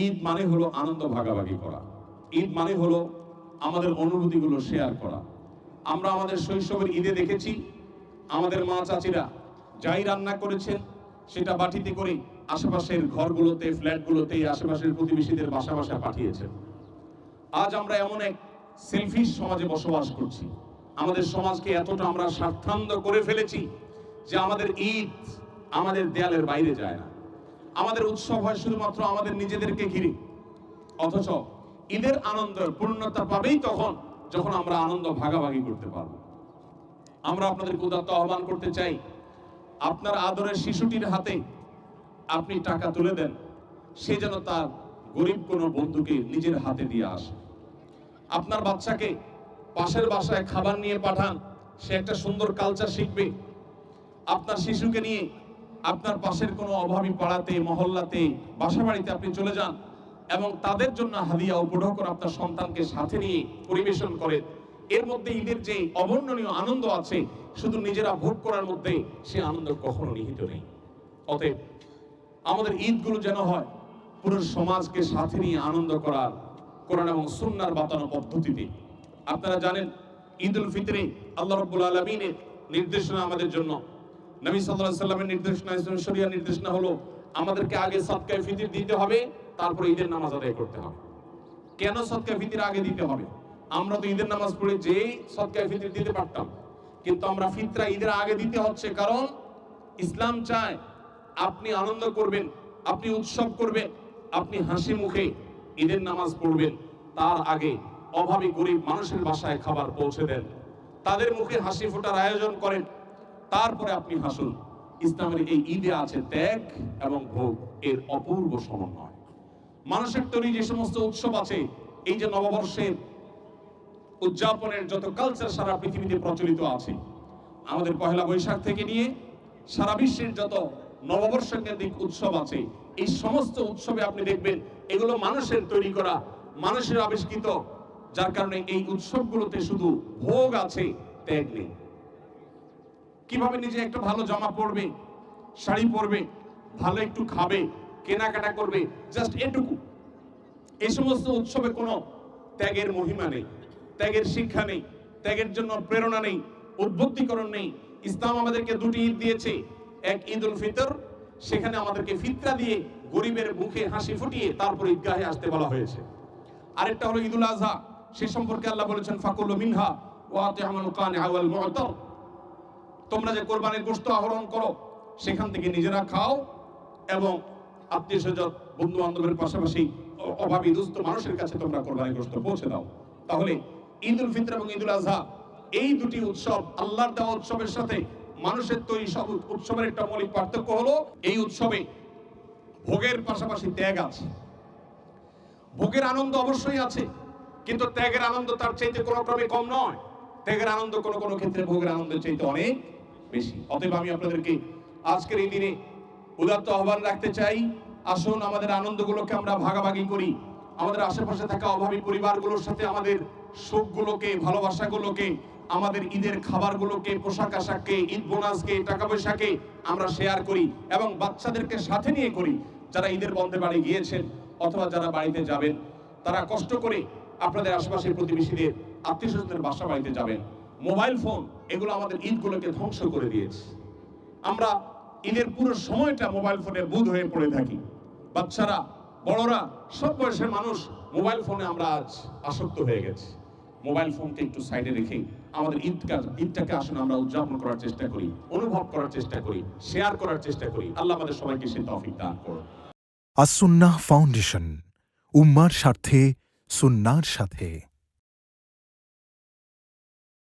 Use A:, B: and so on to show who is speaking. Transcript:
A: ঈদ মানে হলো আনন্দ ভাগাভাগি করা। ঈদ মানে হলো আমাদের অনুভূতিগুলো শেয়ার করা। আমরা আমাদের শৈশবের ঈদে দেখেছি আমাদের মা চাচিরা যাই রান্না করেছেন সেটা বাটিতে করে আশেপাশের ঘরগুলোতে, ফ্ল্যাটগুলোতে, আশেপাশের প্রতিবেশীদের বাসা বাসায় পাঠিয়েছেন। আজ আমরা এমন এক সেলফিশ সমাজে বসবাস করছি। আমাদের সমাজকে এতটা আমরা স্বার্থান্ধ করে ফেলেছি যে আমাদের ঈদ আমাদের দেয়ালের বাইরে যায় না। আমাদের উৎসব হয় শুধুমাত্র আমাদের নিজেদেরকে ঘিরে। অথচ ঈদের আনন্দের পূর্ণতা পাবেই তখন যখন আমরা আনন্দ ভাগাভাগি করতে পারবো। আমরা আপনাদেরকে উদাত্ত আহ্বান করতে চাই, আপনার আদরের শিশুটির হাতে আপনি টাকা তুলে দেন, সে যেন তার গরিব কোনো বন্ধুকে নিজের হাতে দিয়ে আসে। আপনার বাচ্চাকে পাশের বাসায় খাবার নিয়ে পাঠান, সে একটা সুন্দর কালচার শিখবে। আপনার শিশুকে নিয়ে আপনার পাশের কোনো অভাবী পাড়াতে, মহল্লাতে, বাসা বাড়িতে আপনি চলে যান এবং তাদের জন্য হাদিয়া উপঢৌকন আপনার সন্তানকে সাথে নিয়ে পরিবেশন করেন। এর মধ্যে ঈদের যে অবর্ণনীয় আনন্দ আছে, শুধু নিজেরা ভোগ করার মধ্যে সে আনন্দ কখনো নিহিত নেই। অতএব আমাদের ঈদগুলো যেন হয় পুরো সমাজকে সাথে নিয়ে আনন্দ করার কোরআন এবং সুন্নাহর বাতানো পদ্ধতিতে। আপনারা জানেন ঈদুল ফিতরে আল্লাহ রাব্বুল আলামিনের নির্দেশনা আমাদের জন্য, নবী সাল্লাল্লাহু আলাইহি ওয়াসাল্লামের নির্দেশনা, শরিয়া নির্দেশনা হলো আমাদেরকে আগে সদকায়ে ফিতর দিতে হবে, তারপরে ঈদের নামাজ আদায় করতে হবে। কেন সদকায়ে ফিতর আগে দিতে হবে? আমরা তো ঈদের নামাজ পড়ে যেই সদকায়ে ফিতর দিতে পারতাম, কিন্তু আমরা ফিতরা ঈদের আগে দিতে হচ্ছে কারণ ইসলাম চায় আপনি আনন্দ করবেন, আপনি উৎসব করবেন, আপনি হাসি মুখে ঈদের নামাজ পড়বেন, তার আগে অভাবী গরিব মানুষের বাসায় খাবার পৌঁছে দেন, তাদের মুখে হাসি ফোটার আয়োজন করেন, তারপরে আপনি হাসুন। ইসলামের এই ঈদে আছে ত্যাগ এবং ভোগ এর অপূর্ব সমন্বয়। মানুষের তৈরি যে সমস্ত উৎসব আছে, এই যে নববর্ষের উদযাপনের যত কালচার সারা পৃথিবীতে প্রচলিত আছে, আমাদের পহেলা বৈশাখ থেকে নিয়ে সারা বিশ্বের যত নববর্ষ কেন্দ্রিক উৎসব আছে, এই সমস্ত উৎসবে আপনি দেখবেন এগুলো মানুষের তৈরি করা, মানুষের আবিষ্কৃত, যার কারণে এই উৎসবগুলোতে শুধু ভোগ আছে, ত্যাগ নেই। কিভাবে নিজে একটা ভালো জামা পরবে, শাড়ি পরবে, ভালো একটু খাবে, কেনাকাটা করবে, জাস্ট এটুকু। এই সমস্ত উৎসবে কোনো ত্যাগের মহিমা নেই, ত্যাগের শিক্ষা নেই, ত্যাগের জন্য প্রেরণা নেই, উদ্বুদ্ধীকরণ নেই। ইসলাম আমাদেরকে দুটি ঈদ দিয়েছে, এক ঈদুল ফিতর, সেখানে আমাদেরকে ফিতরা দিয়ে গরিবের মুখে হাসি ফুটিয়ে তারপর ঈদগাহে আসতে বলা হয়েছে। আরেকটা হলো ঈদুল আজহা, সে সম্পর্কে আল্লাহ বলেছেন ফাকুলু মিনহা ওয়া আতি'মুল কানিআ ওয়াল মু'তার, তোমরা যে কোরবানির গোশত আহরণ করো সেখান থেকে নিজেরা খাও এবং আত্মীয়স্বজন, বন্ধু বান্ধবের পাশাপাশি অভাবী দুস্থ মানুষের কাছে তোমরা কোরবানির গোশত পৌঁছে দাও। তাহলে ঈদুল ফিতর এবং ঈদুল আজহা এই দুটি উৎসব আল্লাহর দেওয়া উৎসবের সাথে মানুষের তৈরি সব উৎসবের একটা মৌলিক পার্থক্য হলো এই উৎসবে ভোগের পাশাপাশি ত্যাগ আছে। ভোগের আনন্দ অবশ্যই আছে, কিন্তু ত্যাগের আনন্দ তার চাইতে কোনো ক্রমে কম নয়। ত্যাগের আনন্দ কোনো কোনো ক্ষেত্রে ভোগের আনন্দের চাইতে অনেক বেশি। অতএব আমি আপনাদেরকে আজকের এই দিনে উদাত্ত আহ্বান রাখতে চাই, আসুন আমাদের আনন্দগুলোকে আমরা ভাগাভাগি করি। আমাদের আশেপাশে থাকা অভাবী পরিবারগুলোর সাথে আমাদের সুখগুলোকে, ভালোবাসাগুলোকে, আমাদের ঈদের খাবারগুলোকে, পোশাক আশাককে, ঈদ বোনাসকে, টাকা পয়সাকে আমরা শেয়ার করি এবং বাচ্চাদেরকে সাথে নিয়ে করি। যারা ঈদের বন্ধে বাড়ি গিয়েছেন অথবা যারা বাড়িতে যাবেন, তারা কষ্ট করে আপনাদের আশেপাশের প্রতিবেশীদের, আত্মীয় স্বজনদের বাসা বাড়িতে যাবেন। মোবাইল ফোন এগুলো আমাদের ঈদগুলোকে ধ্বংস করে দিয়েছে। আমরা ঈদের পুরো সময়টা মোবাইল ফোনের বুঁদ হয়ে পড়ে থাকি। বাচ্চারা, বড়রা, সব বয়সের মানুষ মোবাইল ফোনে আমরা আজ আসক্ত হয়ে গেছি। মোবাইল ফোনকে একটু সাইডে রেখে আমাদের ঈদটাকে আসুন আমরা উদযাপন করার চেষ্টা করি, অনুভব করার চেষ্টা করি, শেয়ার করার চেষ্টা করি। আল্লাহ আমাদের সবাইকে সে তৌফিক দান করুন।
B: আস সুন্নাহ ফাউন্ডেশন, উম্মার স্বার্থে, সুন্নাহর সাথে।